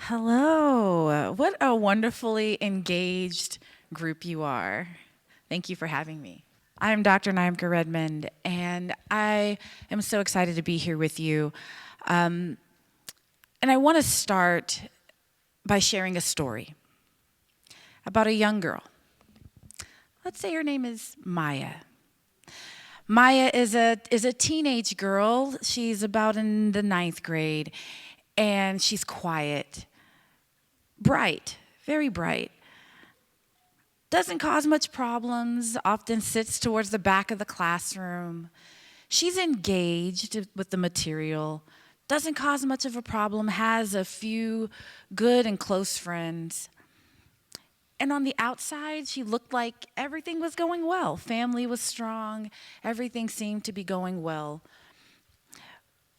Hello. What a wonderfully engaged group you are. Thank you for having me. I'm Dr. Nanyamka Redmond, and I am so excited to be here with you. And I want to start by sharing a story about a young girl. Let's say her name is Maya. Maya is a teenage girl. She's about in the 9th grade, and she's quiet, bright, very bright. Doesn't cause much problems, often sits towards the back of the classroom. She's engaged with the material, doesn't cause much of a problem, has a few good and close friends. And on the outside, she looked like everything was going well. Family was strong, everything seemed to be going well.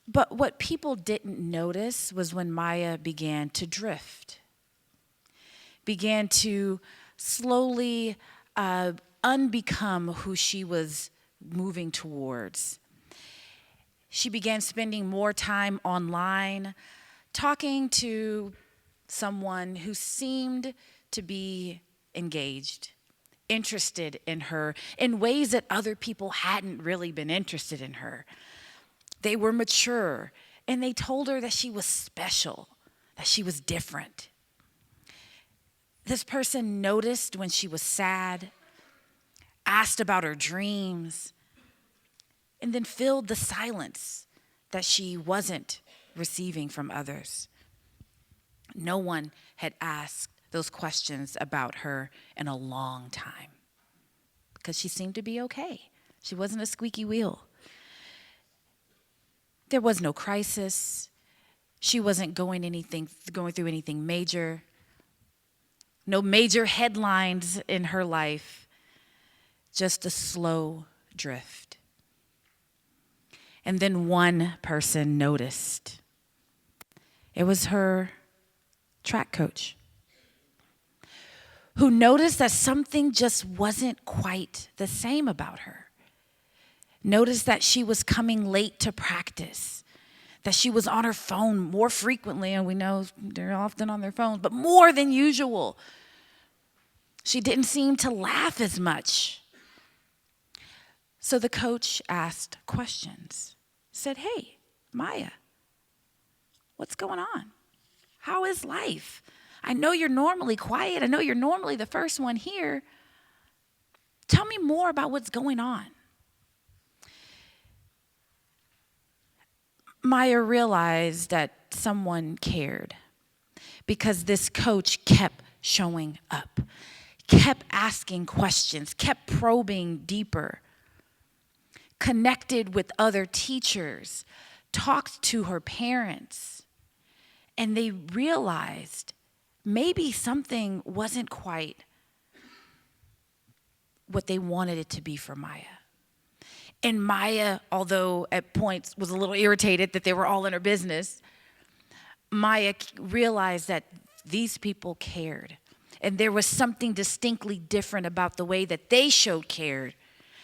But what people didn't notice was when Maya began to drift, began to slowly unbecome who she was moving towards. She began spending more time online, talking to someone who seemed to be engaged, interested in her in ways that other people hadn't really been interested in her. They were mature, and they told her that she was special, that she was different. This person noticed when she was sad, asked about her dreams, and then filled the silence that she wasn't receiving from others. No one had asked those questions about her in a long time because she seemed to be okay. She wasn't a squeaky wheel. There was no crisis. She wasn't going through anything major. No major headlines in her life, just a slow drift. And then one person noticed. It was her track coach, who noticed that something just wasn't quite the same about her. Noticed that she was coming late to practice, that she was on her phone more frequently, and we know they're often on their phones, but more than usual. She didn't seem to laugh as much. So the coach asked questions, said, "Hey, Maya, what's going on? How is life? I know you're normally quiet. I know you're normally the first one here. Tell me more about what's going on." Maya realized that someone cared because this coach kept showing up, kept asking questions, kept probing deeper, connected with other teachers, talked to her parents, and they realized maybe something wasn't quite what they wanted it to be for Maya. And Maya, although at points was a little irritated that they were all in her business, Maya realized that these people cared. And there was something distinctly different about the way that they showed care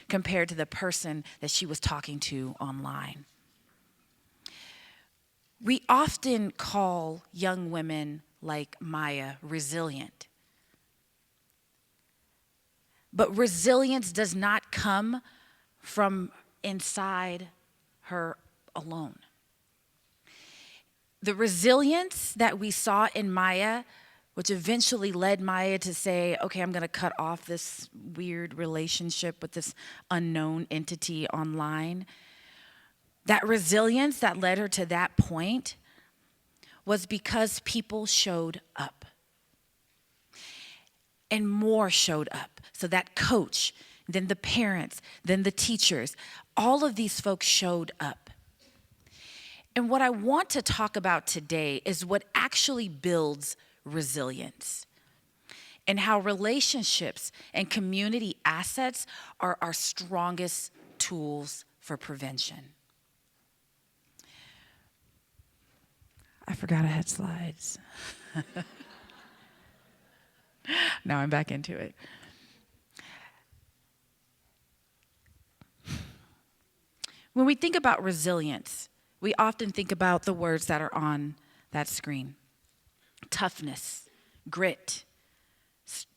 compared to the person that she was talking to online. We often call young women like Maya resilient. But resilience does not come from inside her alone. The resilience that we saw in Maya, which eventually led Maya to say, okay, I'm going to cut off this weird relationship with this unknown entity online. That resilience that led her to that point was because people showed up. And more showed up. So that coach, then the parents, then the teachers, all of these folks showed up. And what I want to talk about today is what actually builds resilience and how relationships and community assets are our strongest tools for prevention. I forgot I had slides. Now I'm back into it. When we think about resilience, we often think about the words that are on that screen. toughness, grit,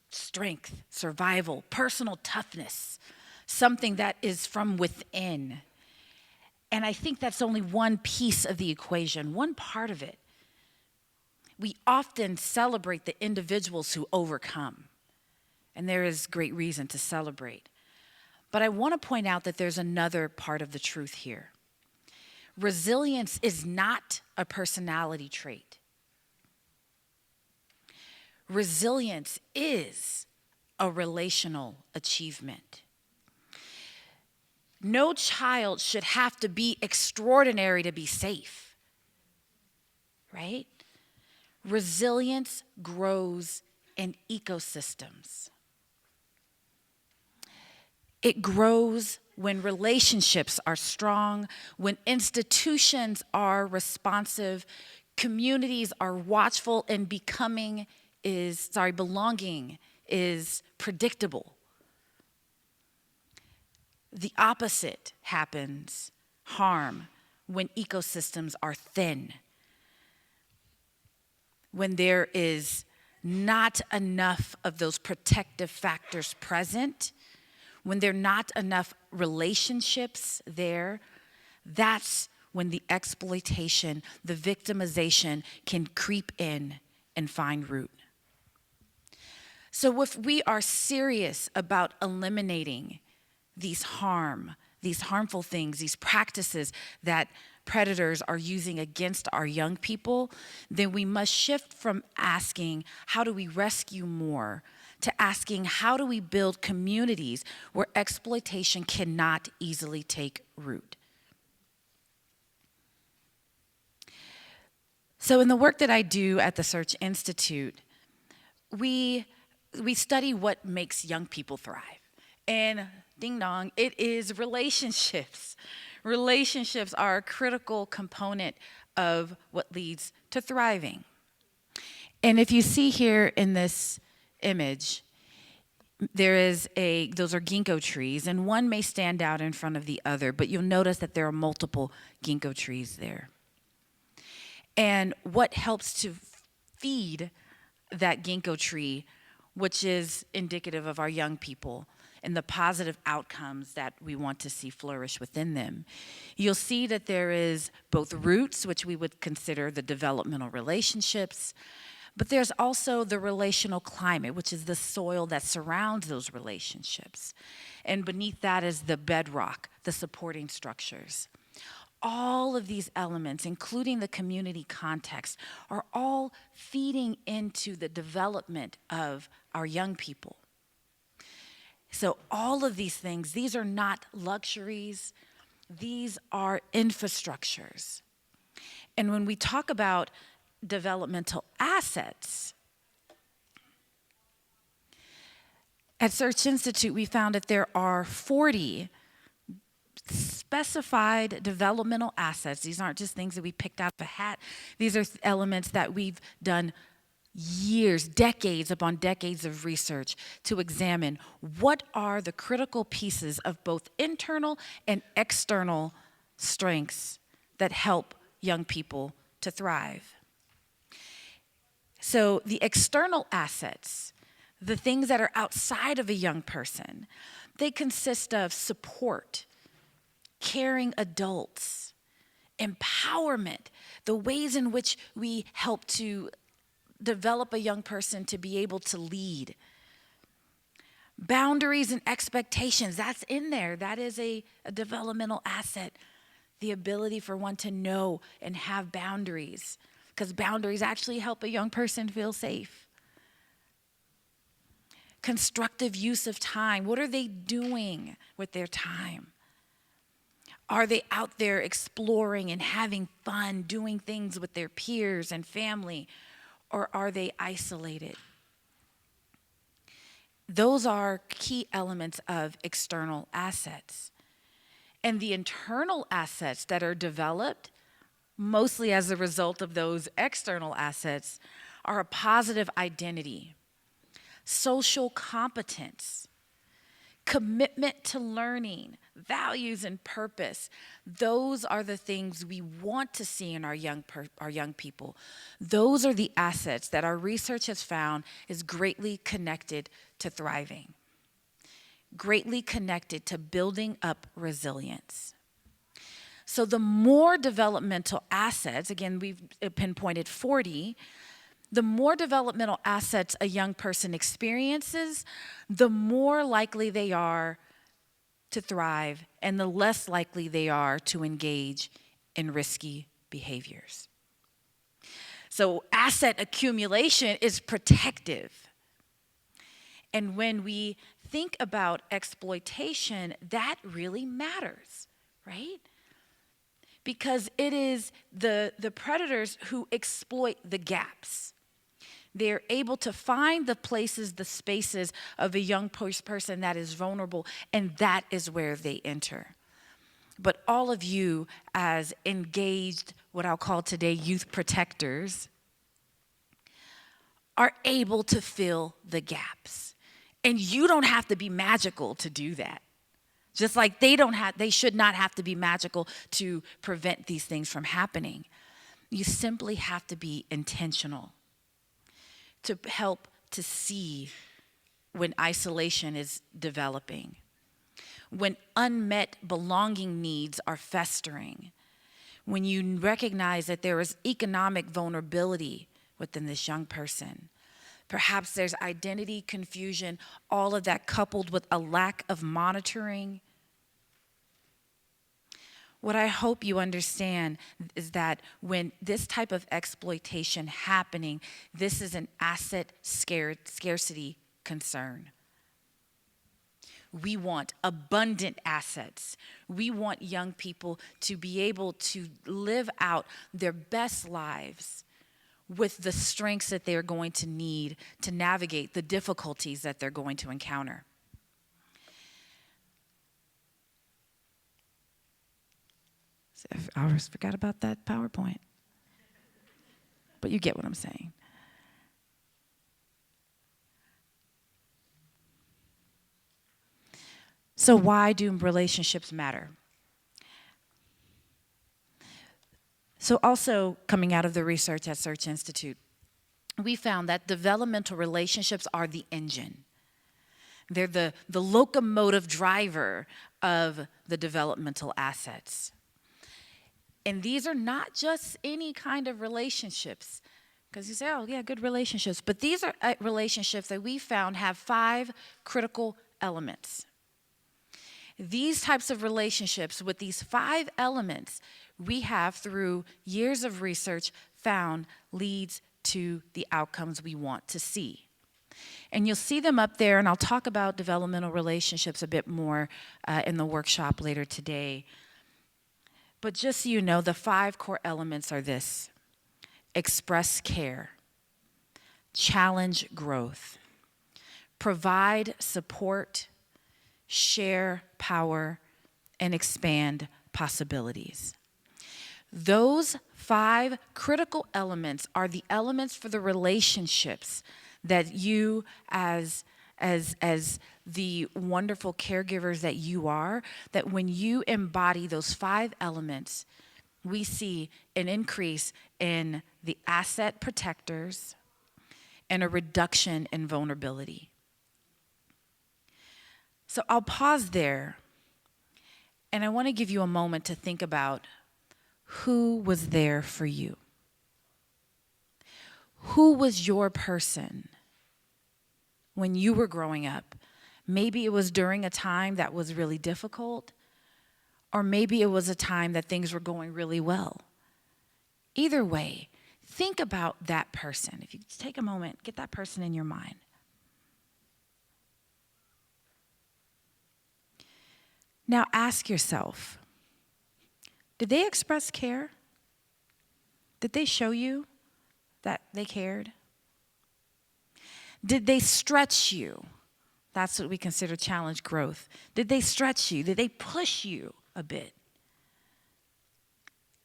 strength, survival, personal toughness, something that is from within. And I think that's only one piece of the equation, one part of it. We often celebrate the individuals who overcome, and there is great reason to celebrate. But I want to point out that there's another part of the truth here. Resilience is not a personality trait. Resilience is a relational achievement. No child should have to be extraordinary to be safe, right? Resilience grows in ecosystems. It grows when relationships are strong, when institutions are responsive, communities are watchful, and belonging is predictable. The opposite happens, harm, when ecosystems are thin, when there is not enough of those protective factors present, when there are not enough relationships there. That's when the exploitation, the victimization can creep in and find root. So if we are serious about eliminating these harmful things, these practices that predators are using against our young people, then we must shift from asking, how do we rescue more, to asking, how do we build communities where exploitation cannot easily take root? So in the work that I do at the Search Institute, we study what makes young people thrive. And ding dong, it is relationships. Relationships are a critical component of what leads to thriving. And if you see here in this image, those are ginkgo trees, and one may stand out in front of the other, but you'll notice that there are multiple ginkgo trees there. And what helps to feed that ginkgo tree, which is indicative of our young people and the positive outcomes that we want to see flourish within them, you'll see that there is both roots, which we would consider the developmental relationships, but there's also the relational climate, which is the soil that surrounds those relationships. And beneath that is the bedrock, the supporting structures. All of these elements, including the community context, are all feeding into the development of our young people. So all of these things, these are not luxuries, these are infrastructures. And when we talk about developmental assets, at Search Institute, we found that there are 40 specified developmental assets. These aren't just things that we picked out of a hat. These are elements that we've done years, decades upon decades of research to examine what are the critical pieces of both internal and external strengths that help young people to thrive. So the external assets, the things that are outside of a young person, they consist of support, caring adults, empowerment, the ways in which we help to develop a young person to be able to lead. Boundaries and expectations, that's in there. That is a developmental asset. The ability for one to know and have boundaries, because boundaries actually help a young person feel safe. Constructive use of time. What are they doing with their time? Are they out there exploring and having fun, doing things with their peers and family, or are they isolated? Those are key elements of external assets. And the internal assets that are developed, mostly as a result of those external assets, are a positive identity, social competence, commitment to learning, values and purpose. Those are the things we want to see in our young people. Those are the assets that our research has found is greatly connected to thriving, greatly connected to building up resilience. So the more developmental assets, again, we've pinpointed 40, the more developmental assets a young person experiences, the more likely they are to thrive and the less likely they are to engage in risky behaviors. So asset accumulation is protective. And when we think about exploitation, that really matters, right? Because it is the predators who exploit the gaps. They're able to find the places, the spaces of a young person that is vulnerable, and that is where they enter. But all of you as engaged, what I'll call today youth protectors, are able to fill the gaps. And you don't have to be magical to do that. Just like they should not have to be magical to prevent these things from happening. You simply have to be intentional to help to see when isolation is developing, when unmet belonging needs are festering, when you recognize that there is economic vulnerability within this young person. Perhaps there's identity confusion, all of that coupled with a lack of monitoring. What I hope you understand is that when this type of exploitation happening, this is an asset scarcity concern. We want abundant assets. We want young people to be able to live out their best lives with the strengths that they're going to need to navigate the difficulties that they're going to encounter. I always forgot about that PowerPoint. But you get what I'm saying. So why do relationships matter? So also coming out of the research at Search Institute, we found that developmental relationships are the engine. They're the locomotive driver of the developmental assets. And these are not just any kind of relationships, because you say, oh, yeah, good relationships. But these are relationships that we found have 5 critical elements. These types of relationships with these 5 elements we have through years of research found leads to the outcomes we want to see. And you'll see them up there, and I'll talk about developmental relationships a bit more in the workshop later today. But just so you know, the 5 core elements are this: express care, challenge growth, provide support, share power, and expand possibilities. Those 5 critical elements are the elements for the relationships that you as the wonderful caregivers that you are, that when you embody those 5 elements, we see an increase in the asset protectors and a reduction in vulnerability. So I'll pause there, and I want to give you a moment to think about who was there for you. Who was your person when you were growing up? Maybe it was during a time that was really difficult, or maybe it was a time that things were going really well. Either way, think about that person. If you take a moment, get that person in your mind. Now ask yourself, did they express care? Did they show you that they cared? Did they stretch you? That's what we consider challenge growth. Did they stretch you? Did they push you a bit?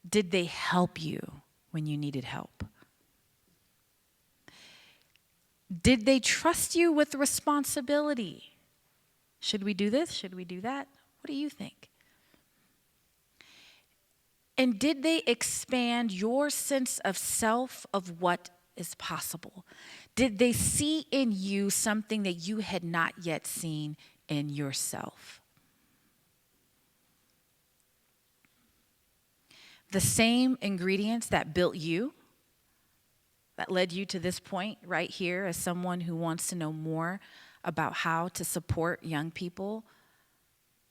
Did they help you when you needed help? Did they trust you with responsibility? Should we do this? Should we do that? What do you think? And did they expand your sense of self, of what is possible? Did they see in you something that you had not yet seen in yourself? The same ingredients that built you, that led you to this point right here as someone who wants to know more about how to support young people,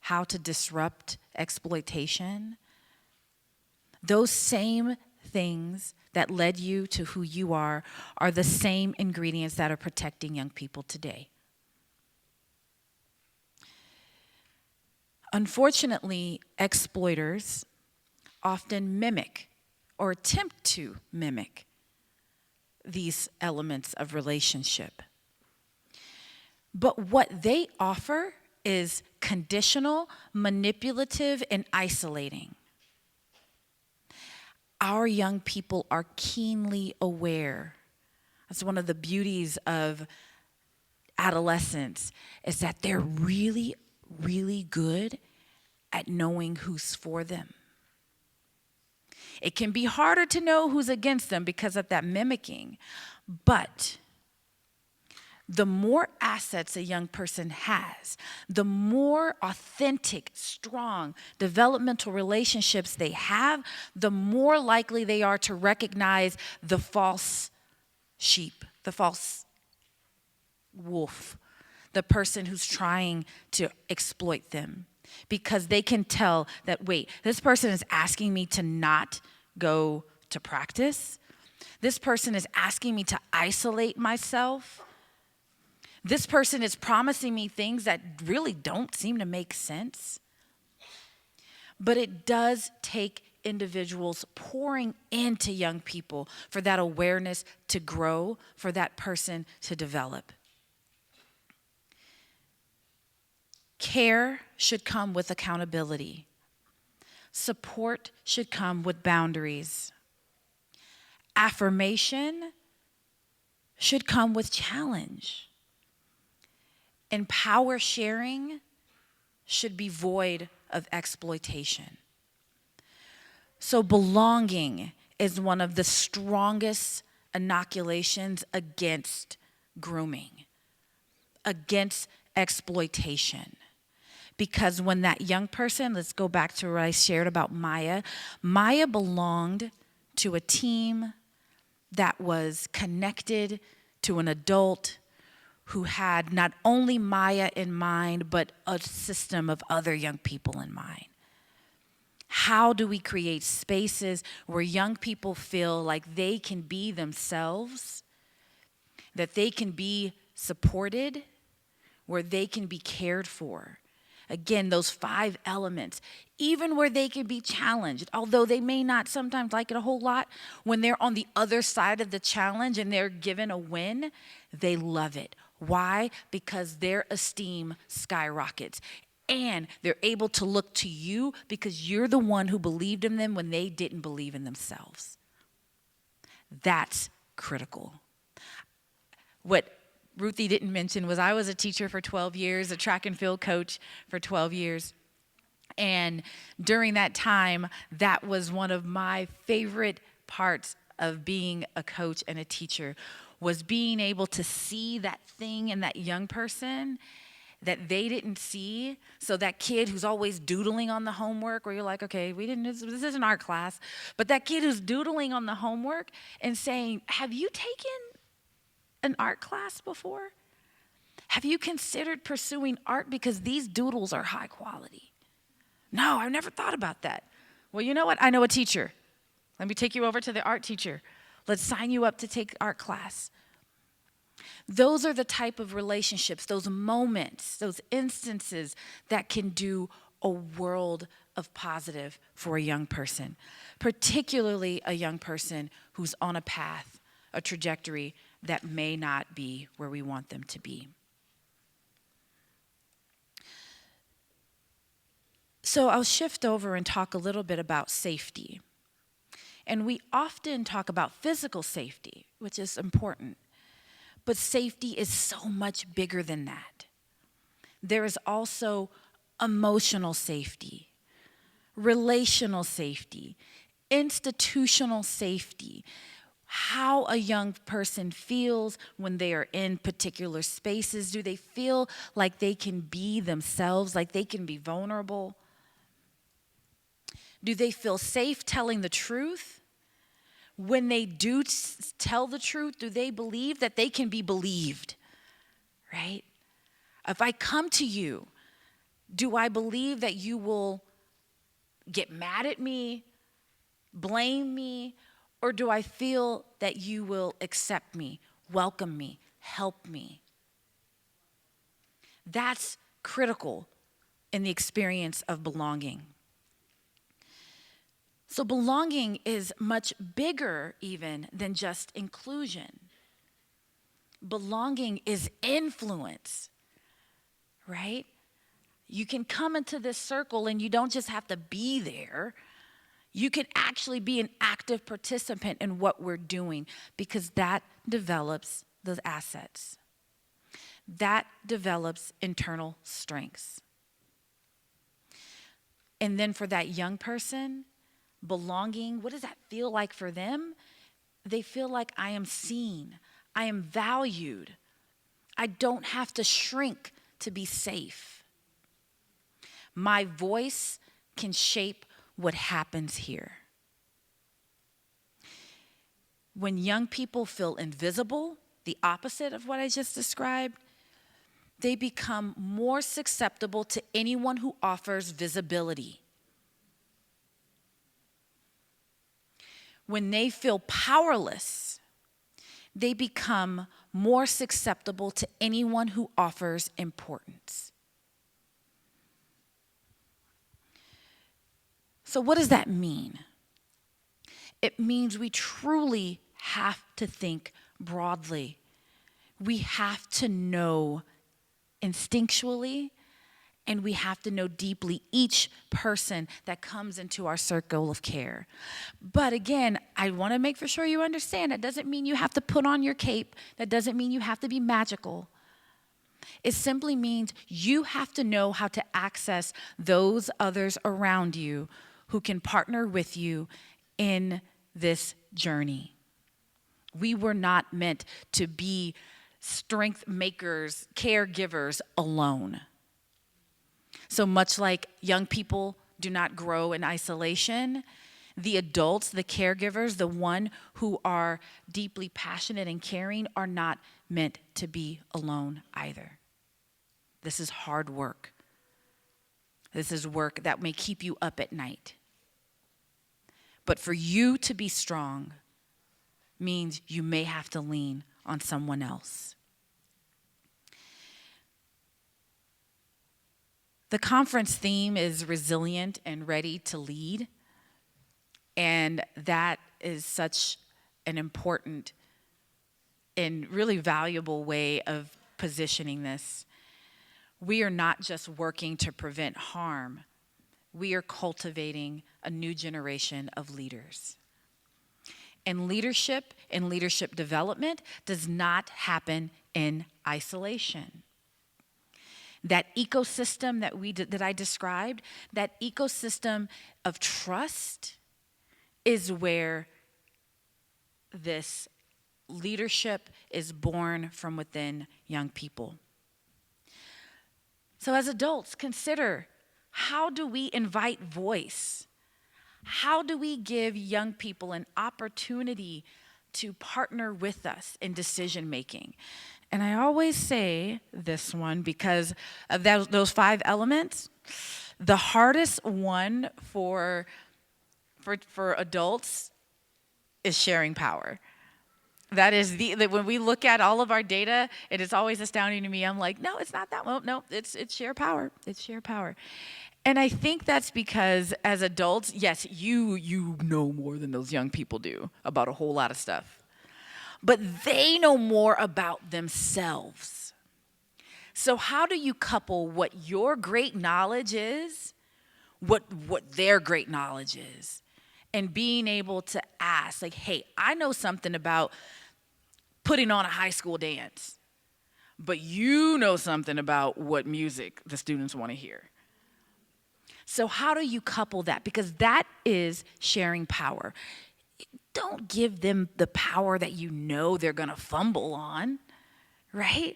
how to disrupt exploitation. Those same things that led you to who you are the same ingredients that are protecting young people today. Unfortunately, exploiters often mimic or attempt to mimic these elements of relationship. But what they offer is conditional, manipulative, and isolating. Our young people are keenly aware. That's one of the beauties of adolescence, is that they're really, really good at knowing who's for them. It can be harder to know who's against them because of that mimicking, but the more assets a young person has, the more authentic, strong, developmental relationships they have, the more likely they are to recognize the false sheep, the false wolf, the person who's trying to exploit them. Because they can tell that, wait, this person is asking me to not go to practice. This person is asking me to isolate myself. This person is promising me things that really don't seem to make sense. But it does take individuals pouring into young people for that awareness to grow, for that person to develop. Care should come with accountability. Support should come with boundaries. Affirmation should come with challenge. And power sharing should be void of exploitation. So belonging is one of the strongest inoculations against grooming, against exploitation. Because when that young person, let's go back to what I shared about Maya. Maya belonged to a team that was connected to an adult who had not only Maya in mind, but a system of other young people in mind. How do we create spaces where young people feel like they can be themselves, that they can be supported, where they can be cared for? Again, those 5 elements, even where they can be challenged, although they may not sometimes like it a whole lot, when they're on the other side of the challenge and they're given a win, they love it. Why? Because their esteem skyrockets. And they're able to look to you because you're the one who believed in them when they didn't believe in themselves. That's critical. What Ruthie didn't mention was I was a teacher for 12 years, a track and field coach for 12 years. And during that time, that was one of my favorite parts of being a coach and a teacher, was being able to see that thing in that young person that they didn't see. So that kid who's always doodling on the homework, where you're like, okay, this isn't art class, but that kid who's doodling on the homework and saying, have you taken an art class before? Have you considered pursuing art because these doodles are high quality? No, I've never thought about that. Well, you know what? I know a teacher. Let me take you over to the art teacher. Let's sign you up to take art class. Those are the type of relationships, those moments, those instances that can do a world of positive for a young person, particularly a young person who's on a path, a trajectory that may not be where we want them to be. So I'll shift over and talk a little bit about safety. And we often talk about physical safety, which is important. But safety is so much bigger than that. There is also emotional safety, relational safety, institutional safety. How a young person feels when they are in particular spaces. Do they feel like they can be themselves, like they can be vulnerable? Do they feel safe telling the truth? When they do tell the truth, do they believe that they can be believed? Right? If I come to you, do I believe that you will get mad at me, blame me, or do I feel that you will accept me, welcome me, help me? That's critical in the experience of belonging. So belonging is much bigger even than just inclusion. Belonging is influence, right? You can come into this circle and you don't just have to be there. You can actually be an active participant in what we're doing because that develops those assets. That develops internal strengths. And then for that young person, belonging, what does that feel like for them? They feel like I am seen, I am valued. I don't have to shrink to be safe. My voice can shape what happens here. When young people feel invisible, the opposite of what I just described, they become more susceptible to anyone who offers visibility. When they feel powerless, they become more susceptible to anyone who offers importance. So what does that mean? It means we truly have to think broadly. We have to know instinctually, and we have to know deeply each person that comes into our circle of care. But again, I want to make for sure you understand that doesn't mean you have to put on your cape. That doesn't mean you have to be magical. It simply means you have to know how to access those others around you who can partner with you in this journey. We were not meant to be strength makers, caregivers alone. So much like young people do not grow in isolation, the adults, the caregivers, the one who are deeply passionate and caring are not meant to be alone either. This is hard work. This is work that may keep you up at night. But for you to be strong means you may have to lean on someone else. The conference theme is resilient and ready to lead. And that is such an important and really valuable way of positioning this. We are not just working to prevent harm. We are cultivating a new generation of leaders. And leadership development does not happen in isolation. That ecosystem that I described, that ecosystem of trust is where this leadership is born from within young people. So as adults, consider, how do we invite voice? How do we give young people an opportunity to partner with us in decision making? And I always say this one because of those 5 elements. The hardest one for adults is sharing power. That is when we look at all of our data, it is always astounding to me. I'm like, no, it's not that one. No, it's share power. It's share power. And I think that's because as adults, yes, you know more than those young people do about a whole lot of stuff. But they know more about themselves. So how do you couple what your great knowledge is, what their great knowledge is, and being able to ask, like, hey, I know something about putting on a high school dance, but you know something about what music the students want to hear. So how do you couple that? Because that is sharing power. Don't give them the power that you know they're going to fumble on, right?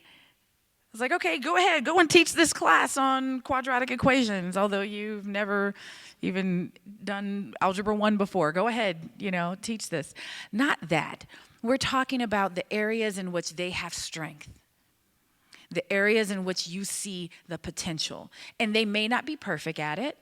It's like, okay, go ahead, go and teach this class on quadratic equations, although you've never even done Algebra 1 before. Go ahead, teach this. Not that. We're talking about the areas in which they have strength, the areas in which you see the potential. And they may not be perfect at it,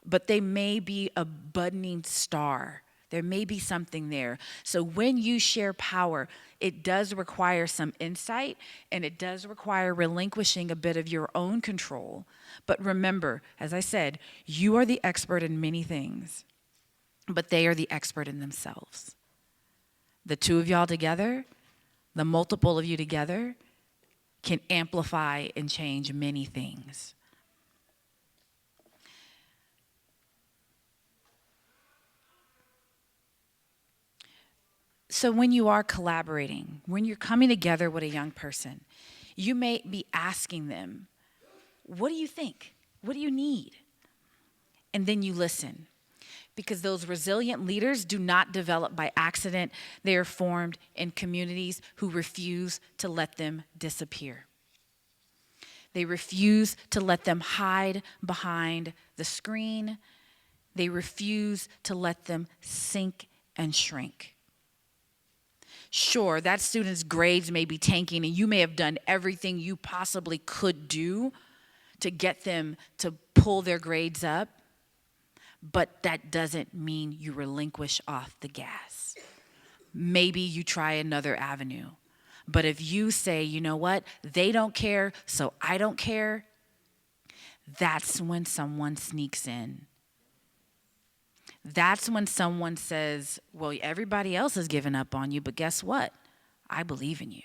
but they may be a budding star. There may be something there. So when you share power, it does require some insight, and it does require relinquishing a bit of your own control. But remember, as I said, you are the expert in many things, but they are the expert in themselves. The two of y'all together, the multiple of you together, can amplify and change many things. So when you are collaborating, when you're coming together with a young person, you may be asking them, what do you think? What do you need? And then you listen. Because those resilient leaders do not develop by accident. They are formed in communities who refuse to let them disappear. They refuse to let them hide behind the screen. They refuse to let them sink and shrink. Sure, that student's grades may be tanking, and you may have done everything you possibly could do to get them to pull their grades up, but that doesn't mean you relinquish off the gas. Maybe you try another avenue. But if you say, you know what, they don't care, so I don't care, that's when someone sneaks in. That's when someone says, well, everybody else has given up on you, but guess what? I believe in you.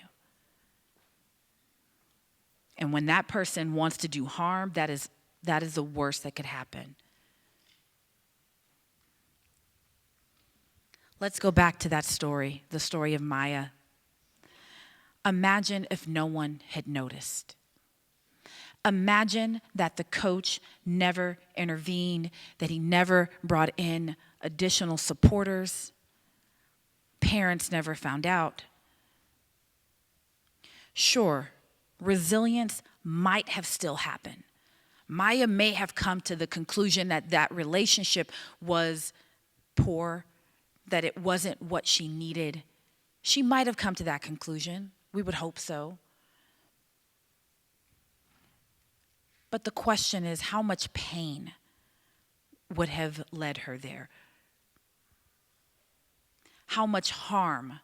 And when that person wants to do harm, that is the worst that could happen. Let's go back to that story, the story of Maya. Imagine if no one had noticed. Imagine that the coach never intervened, that he never brought in additional supporters. Parents never found out. Sure, resilience might have still happened. Maya may have come to the conclusion that that relationship was poor, that it wasn't what she needed. She might have come to that conclusion. We would hope so. But the question is, how much pain would have led her there? How much harm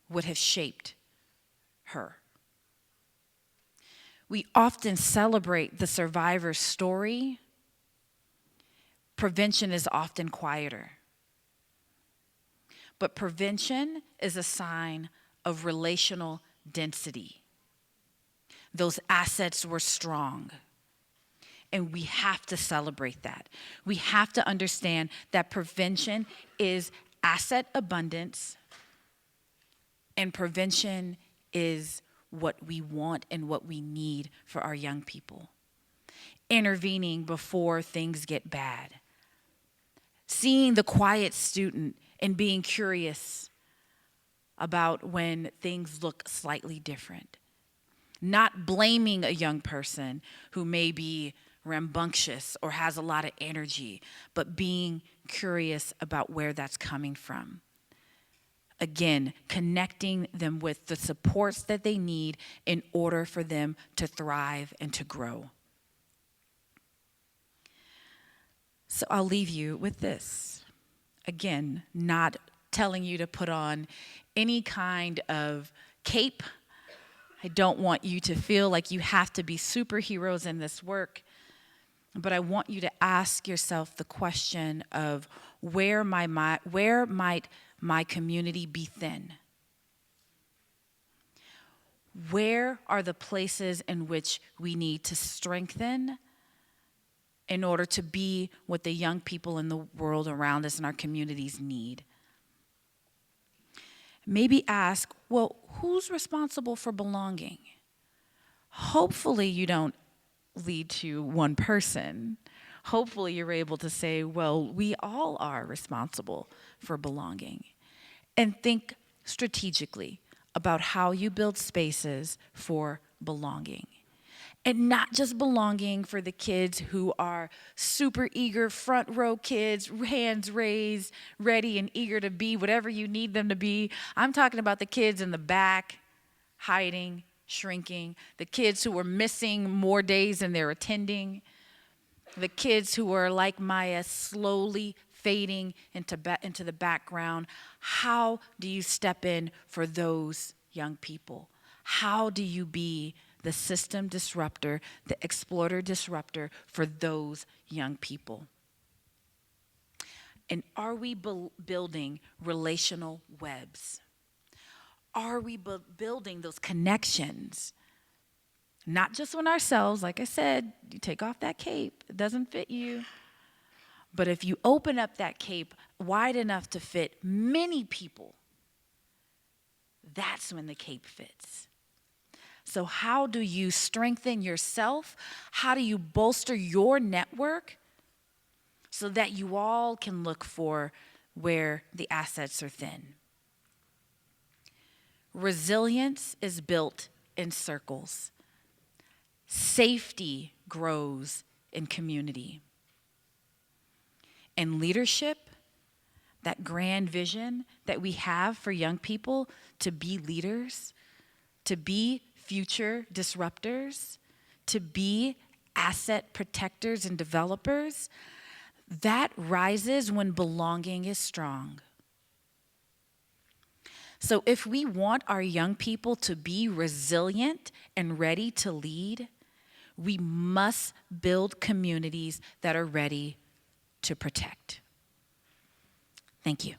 would have shaped her? We often celebrate the survivor's story. Prevention is often quieter. But prevention is a sign of relational density. Those assets were strong. And we have to celebrate that. We have to understand that prevention is asset abundance, and prevention is what we want and what we need for our young people. Intervening before things get bad. Seeing the quiet student and being curious about when things look slightly different. Not blaming a young person who may be rambunctious or has a lot of energy, but being curious about where that's coming from. Again, connecting them with the supports that they need in order for them to thrive and to grow. So I'll leave you with this. Again, not telling you to put on any kind of cape. I don't want you to feel like you have to be superheroes in this work. But I want you to ask yourself the question of where might my community be thin? Where are the places in which we need to strengthen in order to be what the young people in the world around us and our communities need? Maybe ask, well, who's responsible for belonging? hopefully you don't lead to one person. Hopefully you're able to say, well, we all are responsible for belonging. And think strategically about how you build spaces for belonging. And not just belonging for the kids who are super eager, front row kids, hands raised, ready and eager to be whatever you need them to be. I'm talking about the kids in the back, hiding, shrinking, the kids who are missing more days than they're attending, the kids who are like Maya, slowly fading into the background. How do you step in for those young people? How do you be the system disruptor, the exploiter disruptor for those young people? And are we building relational webs? Are we building those connections? Not just on ourselves, like I said, you take off that cape, it doesn't fit you. But if you open up that cape wide enough to fit many people, that's when the cape fits. So how do you strengthen yourself? How do you bolster your network so that you all can look for where the assets are thin? Resilience is built in circles. Safety grows in community. And leadership, that grand vision that we have for young people to be leaders, to be future disruptors, to be asset protectors and developers, that rises when belonging is strong. So if we want our young people to be resilient and ready to lead, we must build communities that are ready to protect. Thank you.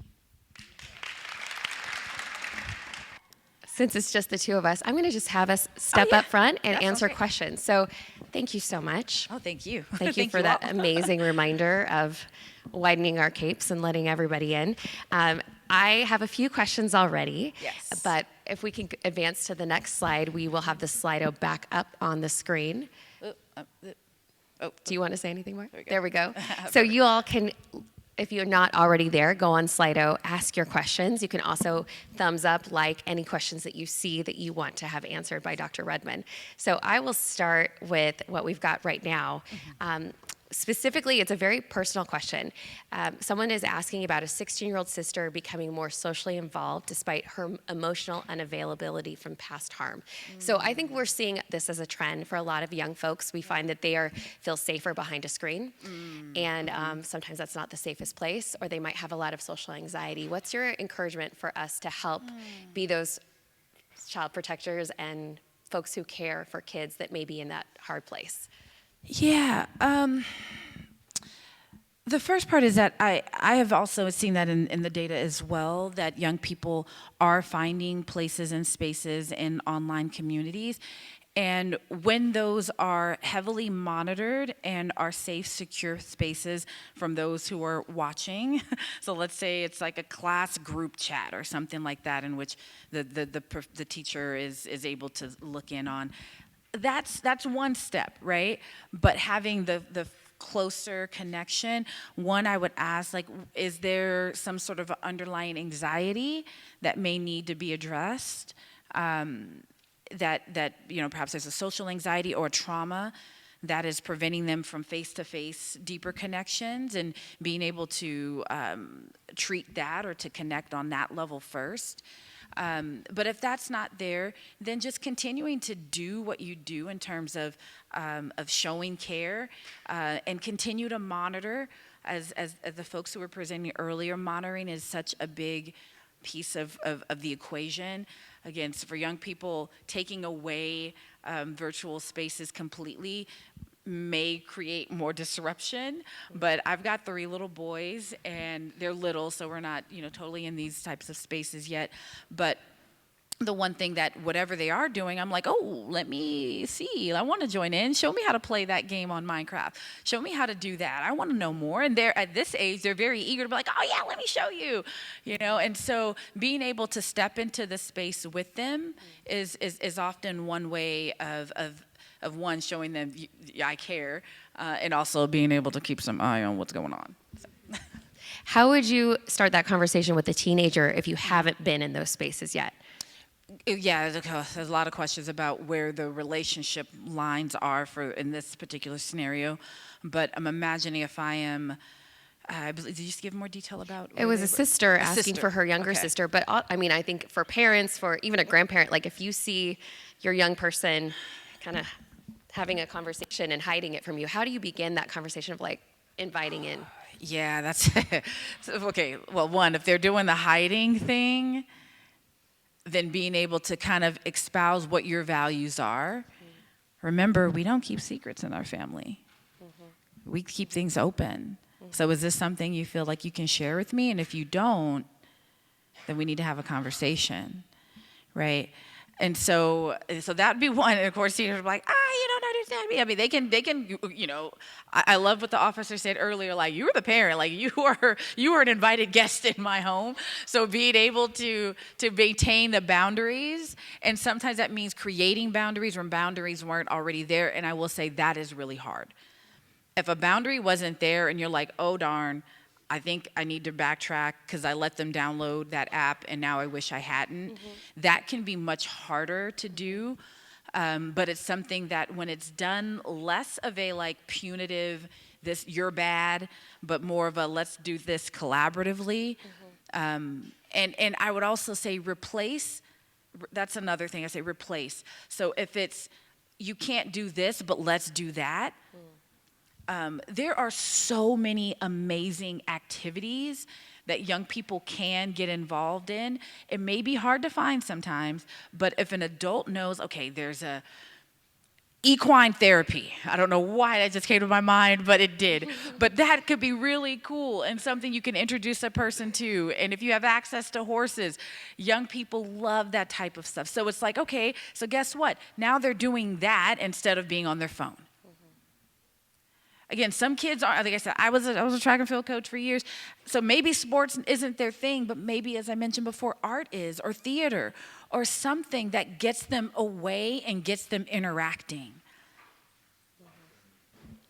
Since it's just the two of us, I'm going to just have us step up front and answer questions. So thank you so much. Oh, thank you. Thank you for that amazing reminder of widening our capes and letting everybody in. I have a few questions already, Yes. But if we can advance to the next slide, we will have the Slido back up on the screen. Do you want to say anything more? There we go. So you all can, if you're not already there, go on Slido, ask your questions. You can also thumbs up, like any questions that you see that you want to have answered by Dr. Redmond. So I will start with what we've got right now. Specifically, it's a very personal question. Someone is asking about a 16-year-old sister becoming more socially involved despite her emotional unavailability from past harm. So I think we're seeing this as a trend for a lot of young folks. We find that they feel safer behind a screen, and sometimes that's not the safest place, or they might have a lot of social anxiety. What's your encouragement for us to help be those child protectors and folks who care for kids that may be in that hard place? Yeah. The first part is that I have also seen that in the data as well, that young people are finding places and spaces in online communities. And when those are heavily monitored and are safe, secure spaces from those who are watching, so let's say it's like a class group chat or something like that in which the teacher is able to look in on, that's one step, right? But having the closer connection, one, I would ask, like, is there some sort of underlying anxiety that may need to be addressed? That perhaps there's a social anxiety or a trauma that is preventing them from face-to-face deeper connections, and being able to treat that or to connect on that level first. But if that's not there, then just continuing to do what you do in terms of showing care, and continue to monitor, as the folks who were presenting earlier. Monitoring is such a big piece of the equation. Again, so for young people, taking away virtual spaces completely may create more disruption, but I've got 3 little boys, and they're little, so we're not, totally in these types of spaces yet. But the one thing that whatever they are doing, I'm like, oh, let me see. I want to join in. Show me how to play that game on Minecraft. Show me how to do that. I want to know more. And they're at this age, they're very eager to be like, oh yeah, let me show you. And so being able to step into the space with them is often one way of one showing them I care, and also being able to keep some eye on what's going on. So. How would you start that conversation with a teenager if you haven't been in those spaces yet? Yeah, there's a lot of questions about where the relationship lines are for in this particular scenario, but I'm imagining if I am, did you just give more detail about? It was a sister asking sister. for her younger sister, but I mean, I think for parents, for even a grandparent, like if you see your young person kind of having a conversation and hiding it from you, how do you begin that conversation of like inviting in? Yeah, that's okay. Well, one, if they're doing the hiding thing, then being able to kind of espouse what your values are. Remember, we don't keep secrets in our family. We keep things open. So is this something you feel like you can share with me? And if you don't, then we need to have a conversation, right? And so that'd be one. And of course, you're like, you don't understand me. I mean, they can, I love what the officer said earlier. Like, you're the parent. Like, you are an invited guest in my home. So being able to maintain the boundaries, and sometimes that means creating boundaries when boundaries weren't already there. And I will say that is really hard. If a boundary wasn't there and you're like, oh darn, I think I need to backtrack because I let them download that app and now I wish I hadn't. That can be much harder to do, but it's something that when it's done less of a like punitive, this you're bad, but more of a let's do this collaboratively. And I would also say replace, that's another thing I say, replace. So if it's, you can't do this, but let's do that. There are so many amazing activities that young people can get involved in. It may be hard to find sometimes, but if an adult knows, okay, there's a equine therapy. I don't know why that just came to my mind, but it did. But that could be really cool and something you can introduce a person to. And if you have access to horses, young people love that type of stuff. So it's like, okay, so guess what? Now they're doing that instead of being on their phone. Again, some kids are, like I said, I was a track and field coach for years. So maybe sports isn't their thing, but maybe, as I mentioned before, art is, or theater, or something that gets them away and gets them interacting.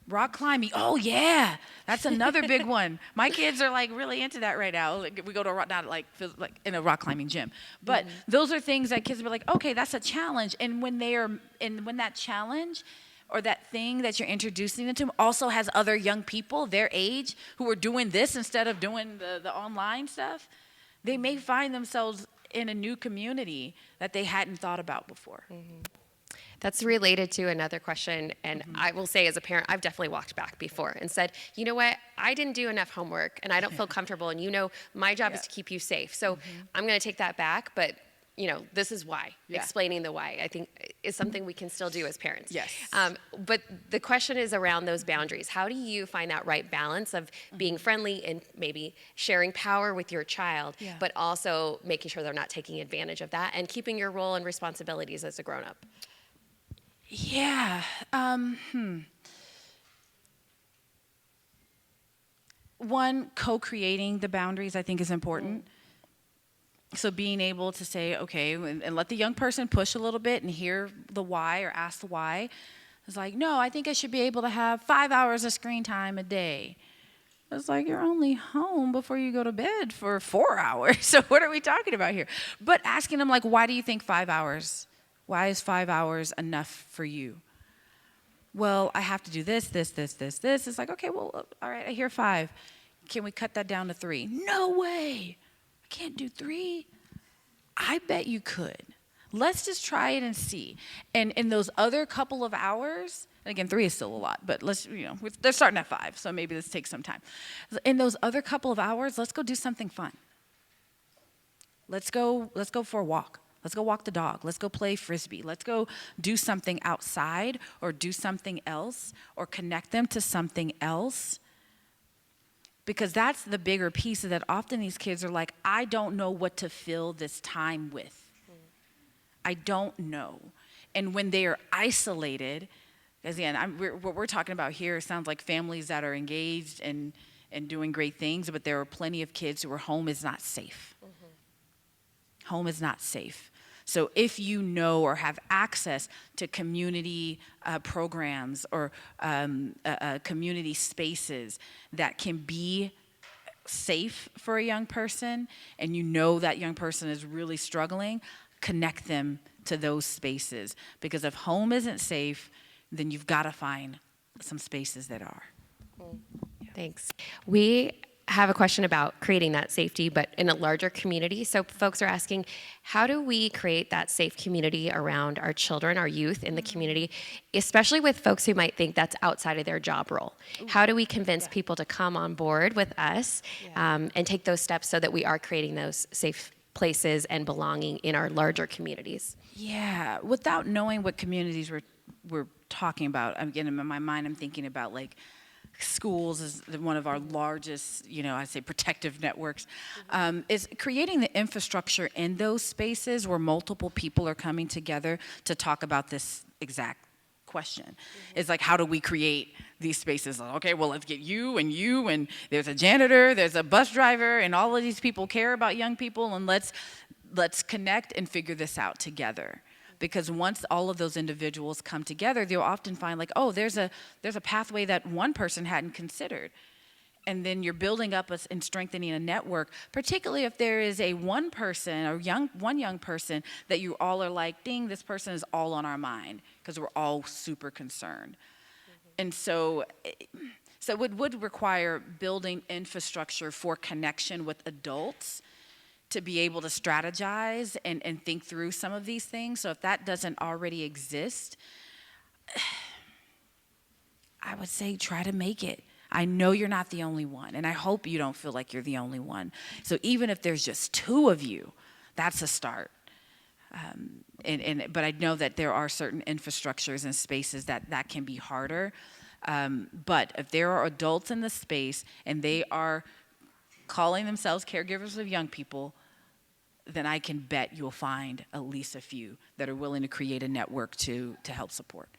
Rock climbing, oh yeah, that's another big one. My kids are like really into that right now. Like, we go to not like in a rock climbing gym, but those are things that kids are like, okay, that's a challenge. And when that challenge or that thing that you're introducing them to also has other young people their age who are doing this instead of doing the online stuff, they may find themselves in a new community that they hadn't thought about before. That's related to another question, and I will say as a parent, I've definitely walked back before and said, you know what, I didn't do enough homework, and I don't feel comfortable, and my job is to keep you safe, so I'm going to take that back, but this is why. Explaining the why, I think, is something we can still do as parents. Yes. But the question is around those boundaries. How do you find that right balance of being friendly and maybe sharing power with your child, but also making sure they're not taking advantage of that and keeping your role and responsibilities as a grown-up? Yeah. One, co-creating the boundaries I think is important. So being able to say, okay, and let the young person push a little bit and hear the why or ask the why. It's like, no, I think I should be able to have 5 hours of screen time a day. It's like, you're only home before you go to bed for 4 hours. So what are we talking about here? But asking them, like, why do you think 5 hours? Why is 5 hours enough for you? Well, I have to do this, this, this, this, this. It's like, okay, well, all right, I hear 5. Can we cut that down to 3? No way. I can't do 3. I bet you could. Let's just try it and see. And in those other couple of hours, and again, 3 is still a lot, but they're starting at 5, so maybe this takes some time. In those other couple of hours, let's go do something fun. Let's go for a walk. Let's go walk the dog. Let's go play Frisbee. Let's go do something outside or do something else or connect them to something else. Because that's the bigger piece, is that often these kids are like, I don't know what to fill this time with. I don't know. And when they are isolated, because again, what we're talking about here sounds like families that are engaged and doing great things, but there are plenty of kids who are home is not safe. Home is not safe. So if you know or have access to community programs or community spaces that can be safe for a young person, and you know that young person is really struggling, connect them to those spaces. Because if home isn't safe, then you've got to find some spaces that are. Thanks. We have a question about creating that safety, but in a larger community. So folks are asking, how do we create that safe community around our children, our youth in the community, especially with folks who might think that's outside of their job role? How do we convince people to come on board with us and take those steps so that we are creating those safe places and belonging in our larger communities? Yeah, without knowing what communities we're talking about, again, in my mind, I'm thinking about like schools is one of our largest, I say protective networks, is creating the infrastructure in those spaces where multiple people are coming together to talk about this exact question. It's like, how do we create these spaces? Okay, well, let's get you, and there's a janitor, there's a bus driver, and all of these people care about young people, and let's connect and figure this out together. Because once all of those individuals come together, they'll often find like, oh, there's a pathway that one person hadn't considered. And then you're building up and strengthening a network, particularly if there is one person or one young person that you all are like, ding, this person is all on our mind, because we're all super concerned. And so it would require building infrastructure for connection with adults to be able to strategize and think through some of these things. So if that doesn't already exist, I would say try to make it. I know you're not the only one, and I hope you don't feel like you're the only one. So even if there's just two of you, that's a start. But I know that there are certain infrastructures and spaces that can be harder. But if there are adults in the space and they are calling themselves caregivers of young people, then I can bet you'll find at least a few that are willing to create a network to help support.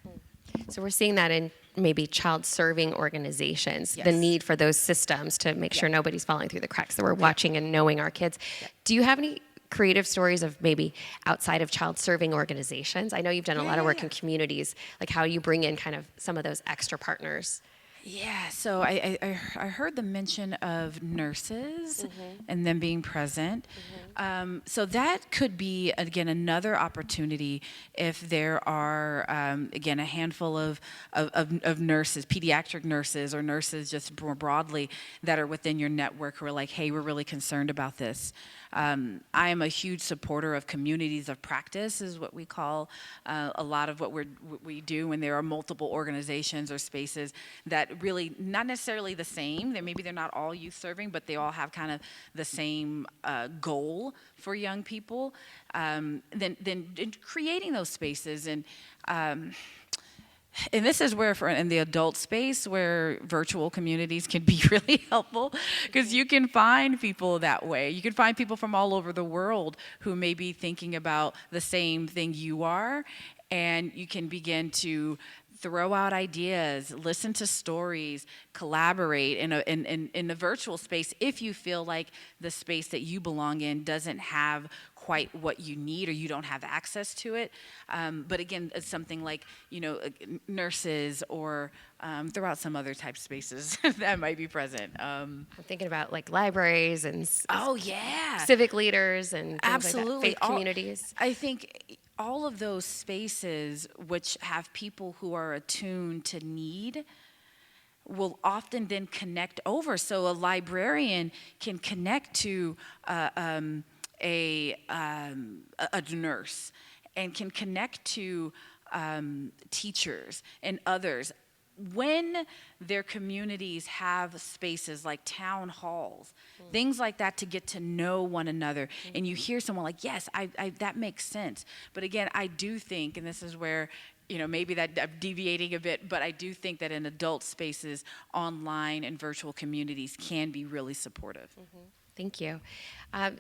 So we're seeing that in maybe child-serving organizations, Yes. the need for those systems to make sure nobody's falling through the cracks, that we're watching and knowing our kids. Do you have any creative stories of maybe outside of child-serving organizations? I know you've done a lot of work in communities. Like, how do you bring in kind of some of those extra partners? Yeah, so I heard the mention of nurses and them being present. So that could be, again, another opportunity if there are, again, a handful of nurses, pediatric nurses or nurses just more broadly that are within your network who are like, hey, we're really concerned about this. I am a huge supporter of communities of practice, is what we call a lot of what we do when there are multiple organizations or spaces that really not necessarily the same. Maybe they're not all youth serving, but they all have kind of the same goal for young people. Then creating those spaces and this is where, in the adult space, where virtual communities can be really helpful, because you can find people that way. You can find people from all over the world who may be thinking about the same thing you are, and you can begin to throw out ideas, listen to stories, collaborate in a virtual space if you feel like the space that you belong in doesn't have quite what you need or you don't have access to it. But again, it's something like, nurses or throw out some other type spaces that might be present. I'm thinking about like libraries and civic leaders and things absolutely like that, faith communities. I think all of those spaces which have people who are attuned to need will often then connect over. So a librarian can connect to a nurse and can connect to teachers and others. When their communities have spaces like town halls, things like that, to get to know one another, and you hear someone like, yes, I that makes sense. But again, I do think, and this is where, maybe that I'm deviating a bit, but I do think that in adult spaces, online and virtual communities can be really supportive. Thank you.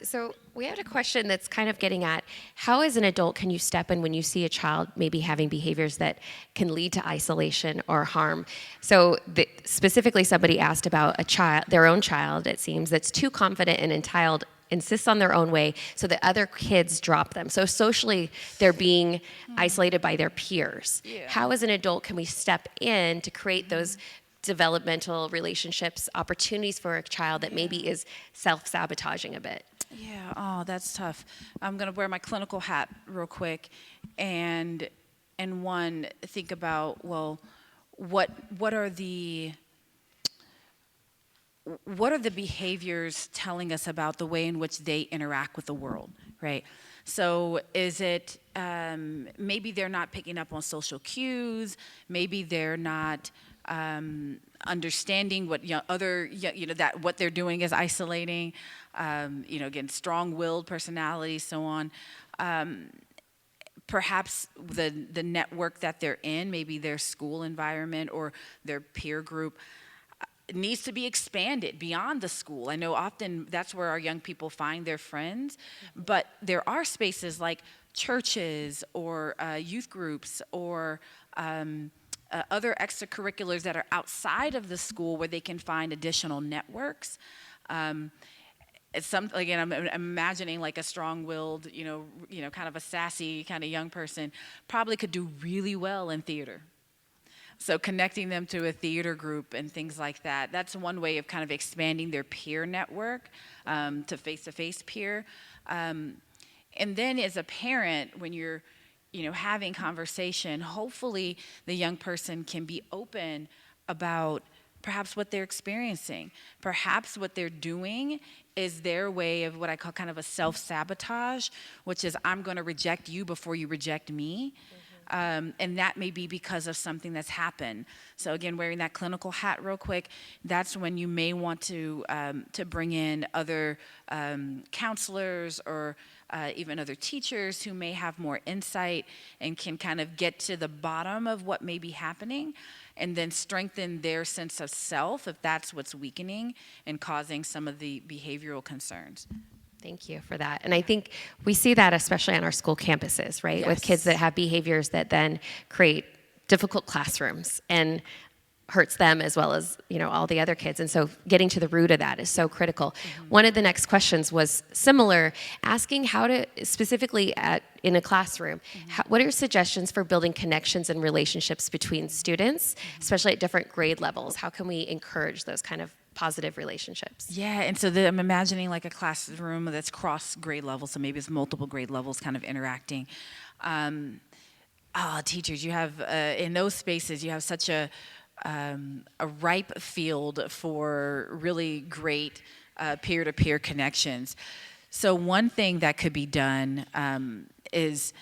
So we had a question that's kind of getting at how, as an adult, can you step in when you see a child maybe having behaviors that can lead to isolation or harm? So specifically, somebody asked about a child, their own child, it seems, that's too confident and entitled, insists on their own way, so that other kids drop them. So socially, they're being isolated by their peers. Yeah. How, as an adult, can we step in to create those developmental relationships, opportunities for a child that maybe is self-sabotaging a bit? Yeah, oh, that's tough. I'm going to wear my clinical hat real quick and one think about, well, what are the behaviors telling us about the way in which they interact with the world, right? So is it maybe they're not picking up on social cues, maybe they're not understanding what that what they're doing is isolating, again, strong-willed personality, so on. Perhaps the network that they're in, maybe their school environment or their peer group, needs to be expanded beyond the school. I know often that's where our young people find their friends, but there are spaces like churches or youth groups or other extracurriculars that are outside of the school where they can find additional networks. Again, I'm imagining like a strong-willed, kind of a sassy kind of young person probably could do really well in theater. So connecting them to a theater group and things like that, that's one way of kind of expanding their peer network to face-to-face peer. And then as a parent, when you're, having conversation, hopefully the young person can be open about perhaps what they're experiencing. Perhaps what they're doing is their way of what I call kind of a self-sabotage, which is I'm going to reject you before you reject me. And that may be because of something that's happened. So again, wearing that clinical hat real quick, that's when you may want to bring in other counselors or even other teachers who may have more insight and can kind of get to the bottom of what may be happening and then strengthen their sense of self if that's what's weakening and causing some of the behavioral concerns. Thank you for that. And I think we see that especially on our school campuses, right? Yes. With kids that have behaviors that then create difficult classrooms and hurts them as well as, all the other kids. And so getting to the root of that is so critical. Mm-hmm. One of the next questions was similar, asking how to, specifically in a classroom, what are your suggestions for building connections and relationships between students, especially at different grade levels? How can we encourage those kind of positive relationships? Yeah, and so I'm imagining like a classroom that's cross grade levels, so maybe it's multiple grade levels kind of interacting. Teachers, you have, in those spaces, you have such a ripe field for really great peer-to-peer connections. So one thing that could be done is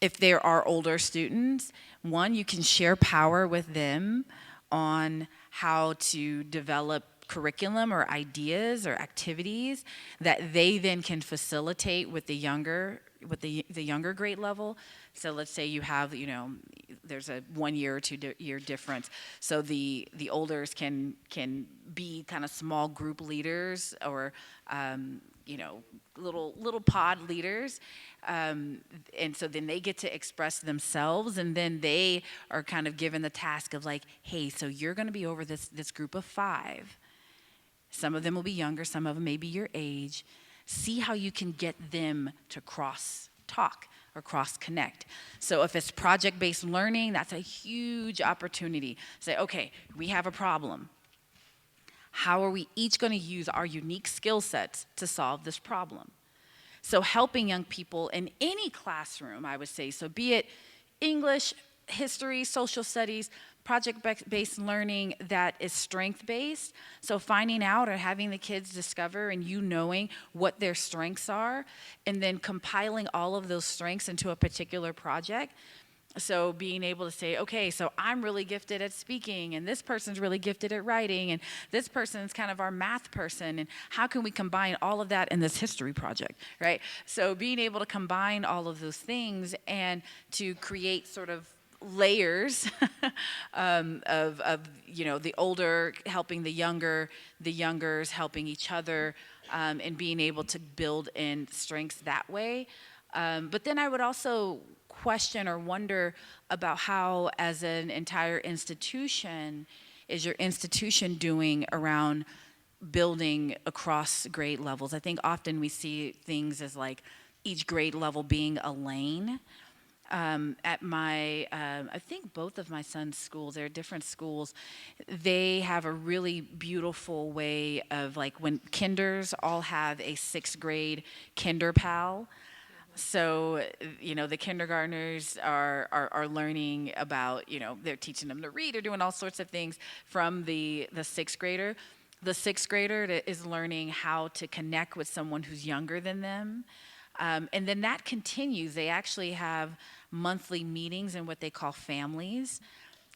if there are older students, one, you can share power with them on how to develop curriculum or ideas or activities that they then can facilitate with the younger grade level. So let's say you have, there's a 1 year or 2 year difference. So the olders can be kind of small group leaders or little pod leaders, and so then they get to express themselves, and then they are kind of given the task of like, hey, so you're going to be over this group of 5. Some of them will be younger, some of them may be your age. See how you can get them to cross talk or cross connect. So if it's project-based learning, that's a huge opportunity. Say, okay, we have a problem. How are we each going to use our unique skill sets to solve this problem? So helping young people in any classroom, I would say, so be it English, history, social studies, project-based learning that is strength-based. So finding out or having the kids discover and knowing what their strengths are and then compiling all of those strengths into a particular project. So being able to say, okay, so I'm really gifted at speaking, and this person's really gifted at writing, and this person's kind of our math person, and how can we combine all of that in this history project, right? So being able to combine all of those things and to create sort of layers of the older helping the youngers helping each other, and being able to build in strengths that way. But then I would also question or wonder about how, as an entire institution, is your institution doing around building across grade levels? I think often we see things as like each grade level being a lane. At my, I think both of my son's schools, they're different schools, they have a really beautiful way of, like, when kinders all have a 6th grade kinder pal. So, the kindergartners are learning about, they're teaching them to read or doing all sorts of things from the 6th grader. The 6th grader is learning how to connect with someone who's younger than them. And then that continues. They actually have monthly meetings in what they call families.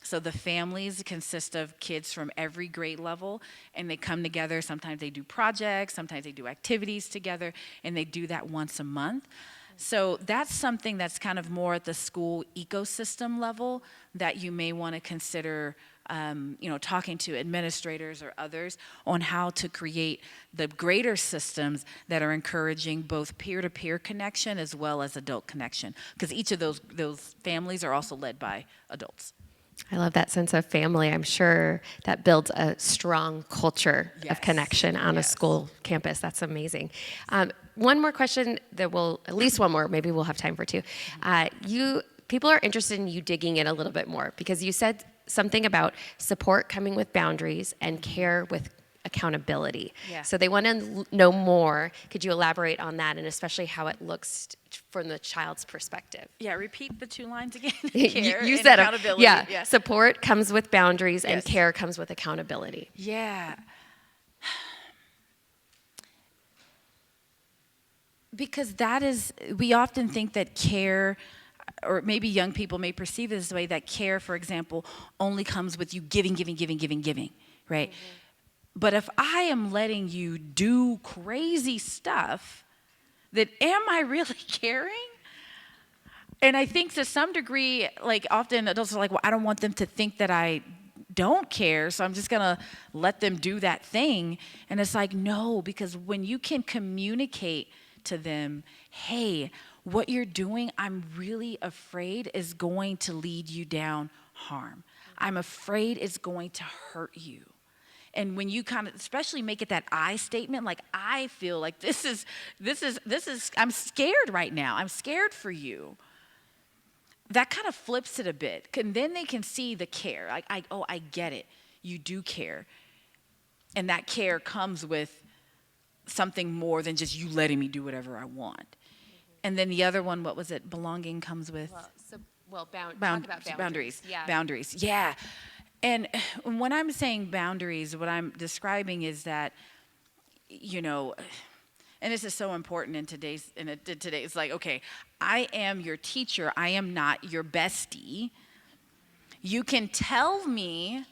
So the families consist of kids from every grade level, and they come together. Sometimes they do projects, sometimes they do activities together, and they do that once a month. So that's something that's kind of more at the school ecosystem level that you may want to consider, talking to administrators or others on how to create the greater systems that are encouraging both peer-to-peer connection as well as adult connection, because each of those families are also led by adults. I love that sense of family. I'm sure that builds a strong culture of connection on a school campus. That's amazing. One more question at least one more, maybe we'll have time for two. People are interested in you digging in a little bit more, because you said something about support coming with boundaries and care with accountability. Yeah. So they want to know more. Could you elaborate on that, and especially how it looks from the child's perspective? Yeah, repeat the 2 lines again. You and said accountability. Yeah. Support comes with boundaries and care comes with accountability. Yeah. Because we often think that care, or maybe young people may perceive it this way, that care, for example, only comes with you giving, right? Mm-hmm. But if I am letting you do crazy stuff, then am I really caring? And I think to some degree, like, often adults are like, well, I don't want them to think that I don't care, so I'm just gonna let them do that thing. And it's like, no, because when you can communicate to them, hey, what you're doing, I'm really afraid is going to lead you down harm. I'm afraid it's going to hurt you. And when you kind of, especially make it that I statement, like, I feel like this is, I'm scared right now. I'm scared for you. That kind of flips it a bit. And then they can see the care. Like, I get it. You do care. And that care comes with something more than just you letting me do whatever I want. Mm-hmm. And then the other one, what was it? Belonging comes with? Talk about boundaries. Yeah. Boundaries, yeah. And when I'm saying boundaries, what I'm describing is that, and this is so important in today, it's like, okay, I am your teacher. I am not your bestie. You can tell me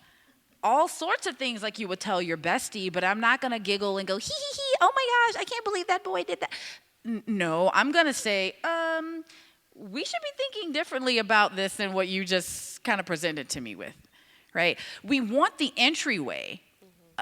all sorts of things like you would tell your bestie, but I'm not going to giggle and go, hee, hee, hee, oh my gosh, I can't believe that boy did that. No, I'm going to say, we should be thinking differently about this than what you just kind of presented to me with. Right? We want the entryway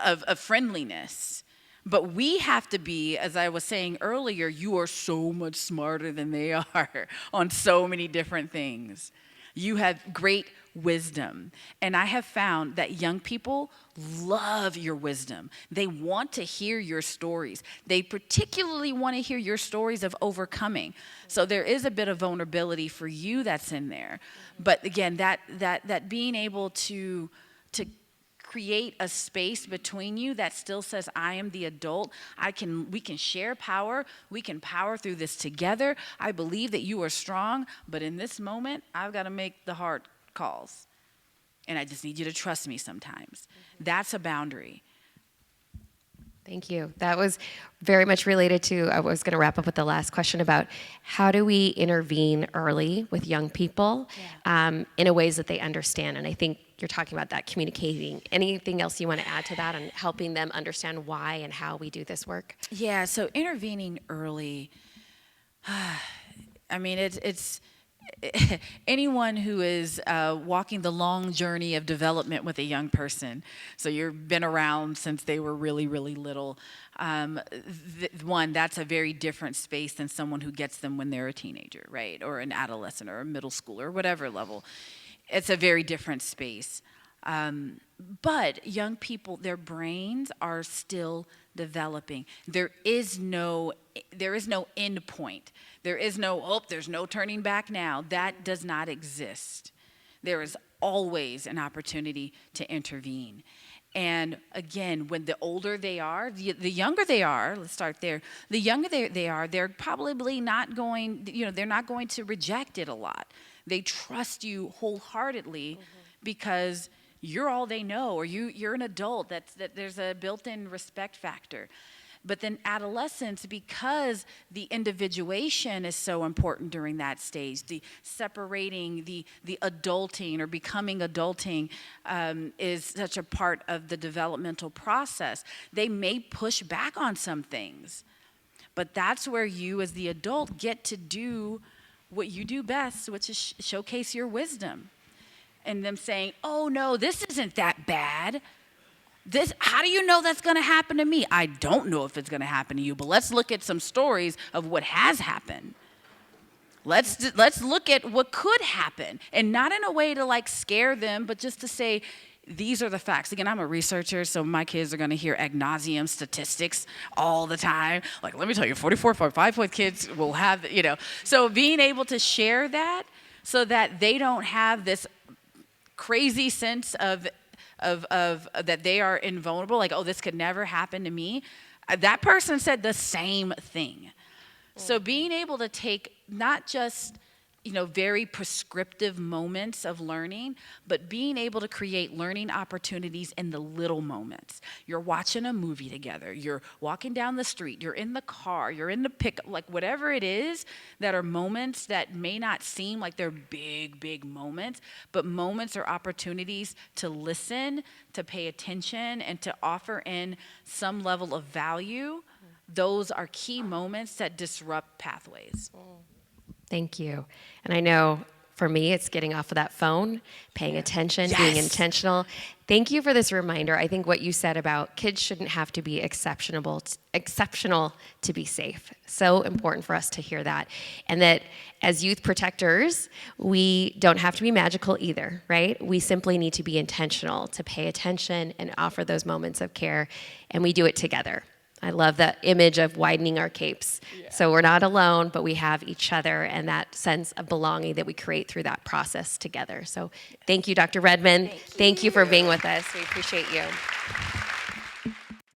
of friendliness, but we have to be, as I was saying earlier, you are so much smarter than they are on so many different things. You have great wisdom. And I have found that young people love your wisdom. They want to hear your stories. They particularly want to hear your stories of overcoming. So there is a bit of vulnerability for you that's in there. But again, that being able to create a space between you that still says, I am the adult. We can share power. We can power through this together. I believe that you are strong, but in this moment, I've got to make the hard calls. And I just need you to trust me sometimes. Mm-hmm. That's a boundary. Thank you. That was very much related to, I was going to wrap up with the last question about how do we intervene early with young people in a ways that they understand. And I think you're talking about that communicating. Anything else you want to add to that and helping them understand why and how we do this work? Yeah, so intervening early, I mean, anyone who is walking the long journey of development with a young person, so you've been around since they were really, really little, that's a very different space than someone who gets them when they're a teenager, right? Or an adolescent or a middle schooler or whatever level. It's a very different space. But young people, their brains are still developing. There is no end point. There's no turning back now. That does not exist. There is always an opportunity to intervene. And again, when the older they are, the younger they are, let's start there. The younger they are, they're probably not going, they're not going to reject it a lot. They trust you wholeheartedly because you're all they know, or you're an adult. That there's a built-in respect factor. But then adolescence, because the individuation is so important during that stage, the separating, the adulting or becoming adulting is such a part of the developmental process. They may push back on some things, but that's where you as the adult get to do what you do best, which is showcase your wisdom. And them saying, oh no, this isn't that bad. How do you know that's going to happen to me? I don't know if it's going to happen to you, but let's look at some stories of what has happened. Let's look at what could happen, and not in a way to like scare them, but just to say, these are the facts. Again, I'm a researcher, so my kids are going to hear ad nauseum statistics all the time. Like, let me tell you, 44.5 kids will have, So being able to share that so that they don't have this crazy sense of that they are invulnerable, like, oh, this could never happen to me. That person said the same thing. So being able to take not just, very prescriptive moments of learning, but being able to create learning opportunities in the little moments. You're watching a movie together, you're walking down the street, you're in the car, you're in the pickup, like whatever it is that are moments that may not seem like they're big, big moments, but moments or opportunities to listen, to pay attention, and to offer in some level of value. Those are key moments that disrupt pathways. Thank you. And I know for me, it's getting off of that phone, paying attention, being intentional. Thank you for this reminder. I think what you said about kids shouldn't have to be exceptional to be safe. So important for us to hear that. And that as youth protectors, we don't have to be magical either, right? We simply need to be intentional, to pay attention and offer those moments of care. And we do it together. I love the image of widening our capes. Yeah. So we're not alone, but we have each other and that sense of belonging that we create through that process together. So thank you, Dr. Redmond. Thank you for being with us. We appreciate you.